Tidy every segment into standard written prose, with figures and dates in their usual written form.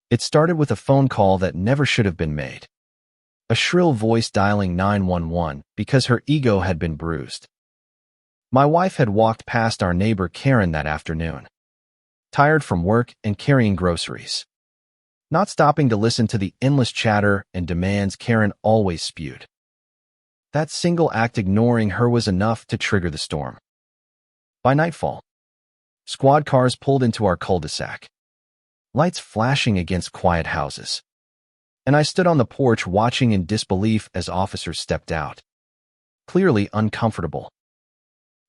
It started with a phone call that never should have been made. A shrill voice dialing 911 because her ego had been bruised. My wife had walked past our neighbor Karen that afternoon, tired from work and carrying groceries, not stopping to listen to the endless chatter and demands Karen always spewed. That single act ignoring her was enough to trigger the storm. By nightfall, squad cars pulled into our cul-de-sac, lights flashing against quiet houses, and I stood on the porch watching in disbelief as officers stepped out, clearly uncomfortable.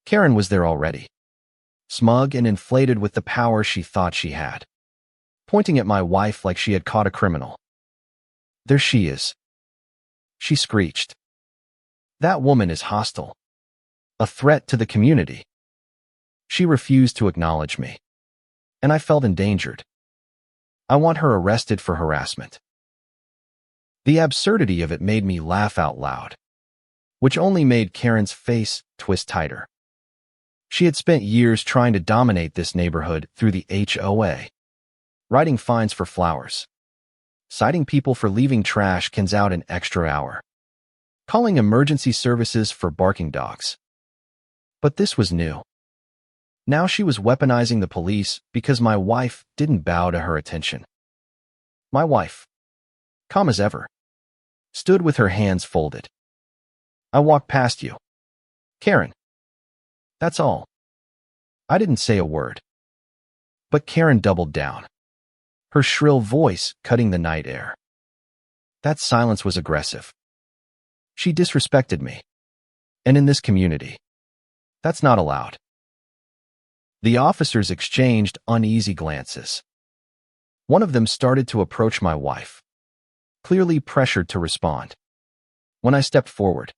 Karen was there already, smug and inflated with the power she thought she had, pointing at my wife like she had caught a criminal. "There she is," she screeched. "That woman is hostile, a threat to the community." She refused to acknowledge me, and I felt endangered. "I want her arrested for harassment." The absurdity of it made me laugh out loud, which only made Karen's face twist tighter. She had spent years trying to dominate this neighborhood through the HOA, writing fines for flowers, citing people for leaving trash cans out an extra hour, calling emergency services for barking dogs. But this was new. Now she was weaponizing the police because my wife didn't bow to her attention. My wife, calm as ever, stood with her hands folded. "I walked past you, Karen. That's all." I didn't say a word. But Karen doubled down, her shrill voice cutting the night air. That silence was aggressive. She disrespected me. And in this community, that's not allowed. The officers exchanged uneasy glances. One of them started to approach my wife, clearly pressured to respond. When I stepped forward,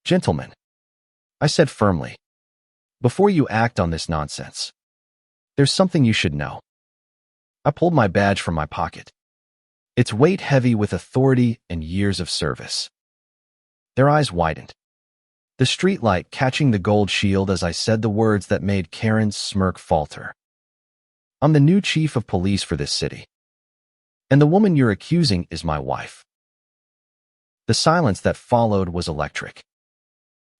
"Gentlemen," I said firmly, "before you act on this nonsense, there's something you should know." I pulled my badge from my pocket, its weight heavy with authority and years of service. Their eyes widened, the streetlight catching the gold shield as I said the words that made Karen's smirk falter. "I'm the new chief of police for this city, and the woman you're accusing is my wife." The silence that followed was electric.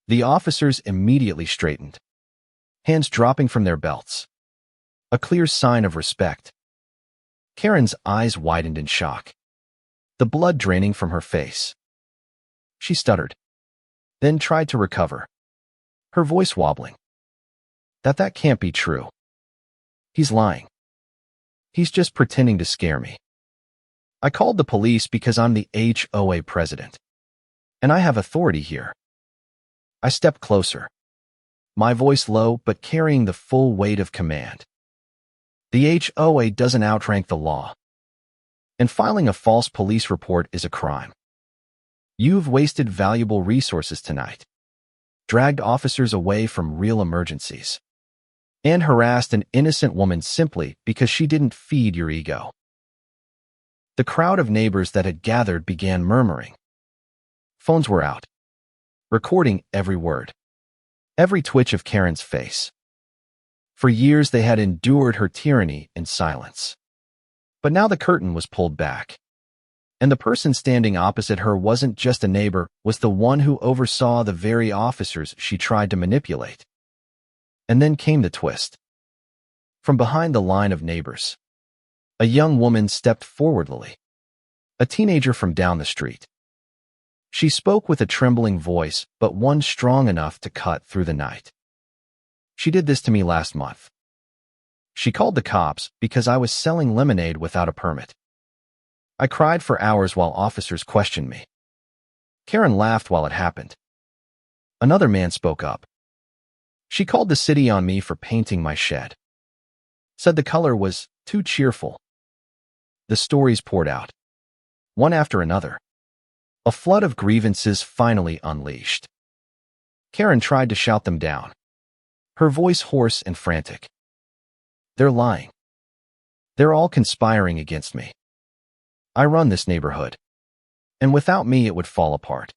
The officers immediately straightened, hands dropping from their belts, a clear sign of respect. Karen's eyes widened in shock, the blood draining from her face. She stuttered, then tried to recover, her voice wobbling. That can't be true. He's lying. He's just pretending to scare me. I called the police because I'm the HOA president, and I have authority here." I stepped closer, my voice low but carrying the full weight of command. "The HOA doesn't outrank the law, and filing a false police report is a crime. You've wasted valuable resources tonight, dragged officers away from real emergencies, and harassed an innocent woman simply because she didn't feed your ego." The crowd of neighbors that had gathered began murmuring. Phones were out, recording every word, every twitch of Karen's face. For years they had endured her tyranny in silence. But now the curtain was pulled back, and the person standing opposite her wasn't just a neighbor, was the one who oversaw the very officers she tried to manipulate. And then came the twist. From behind the line of neighbors, a young woman stepped forwardly, a teenager from down the street. She spoke with a trembling voice, but one strong enough to cut through the night. "She did this to me last month. She called the cops because I was selling lemonade without a permit. I cried for hours while officers questioned me." Karen laughed while it happened. Another man spoke up. "She called the city on me for painting my shed. Said the color was too cheerful." The stories poured out, one after another. A flood of grievances finally unleashed. Karen tried to shout them down, her voice hoarse and frantic. "They're lying. They're all conspiring against me. I run this neighborhood, and without me it would fall apart."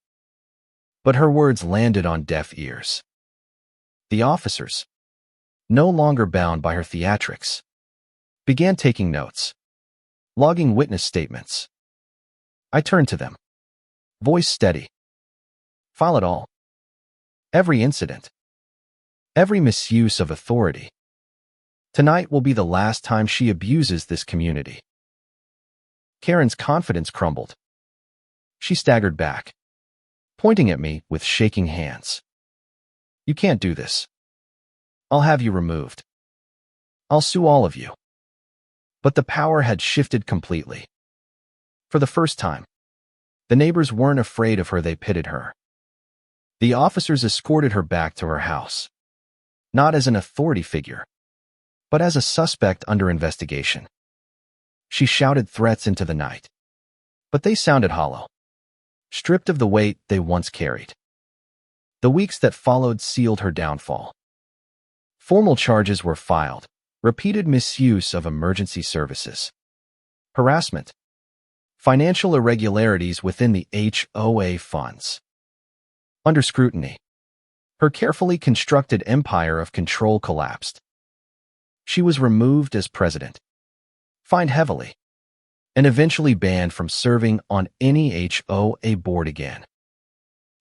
But her words landed on deaf ears. The officers, no longer bound by her theatrics, began taking notes. logging witness statements. I turned to them. Voice steady. File it all. Every incident. Every misuse of authority. Tonight will be the last time she abuses this community. Karen's confidence crumbled. She staggered back, pointing at me with shaking hands. You can't do this. I'll have you removed. I'll sue all of you. But the power had shifted completely. For the first time, the neighbors weren't afraid of her, they pitied her. The officers escorted her back to her house, not as an authority figure, but as a suspect under investigation. She shouted threats into the night, but they sounded hollow, stripped of the weight they once carried. The weeks that followed sealed her downfall. Formal charges were filed, repeated misuse of emergency services, harassment, financial irregularities within the HOA funds. Under scrutiny, her carefully constructed empire of control collapsed. She was removed as president, fined heavily, and eventually banned from serving on any HOA board again.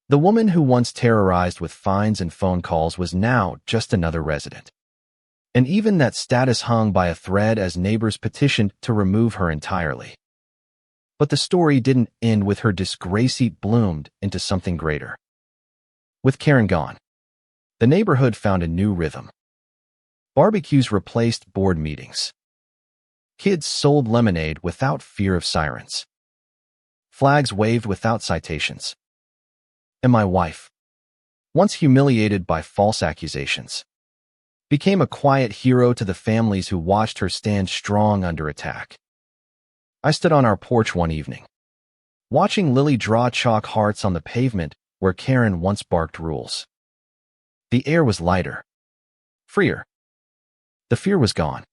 The woman who once terrorized with fines and phone calls was now just another resident. And even that status hung by a thread as neighbors petitioned to remove her entirely. But the story didn't end with her disgrace. It bloomed into something greater. With Karen gone, the neighborhood found a new rhythm. Barbecues replaced board meetings. Kids sold lemonade without fear of sirens. Flags waved without citations. And my wife, once humiliated by false accusations, became a quiet hero to the families who watched her stand strong under attack. I stood on our porch one evening, watching Lily draw chalk hearts on the pavement where Karen once barked rules. The air was lighter, freer. The fear was gone.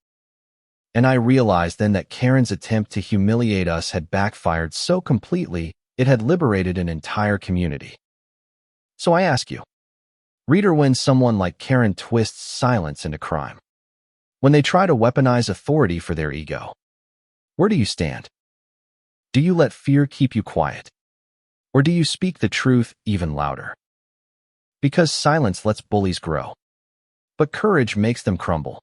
And I realized then that Karen's attempt to humiliate us had backfired so completely it had liberated an entire community. So I ask you, reader, when someone like Karen twists silence into crime, when they try to weaponize authority for their ego, where do you stand? Do you let fear keep you quiet? Or do you speak the truth even louder? Because silence lets bullies grow, but courage makes them crumble.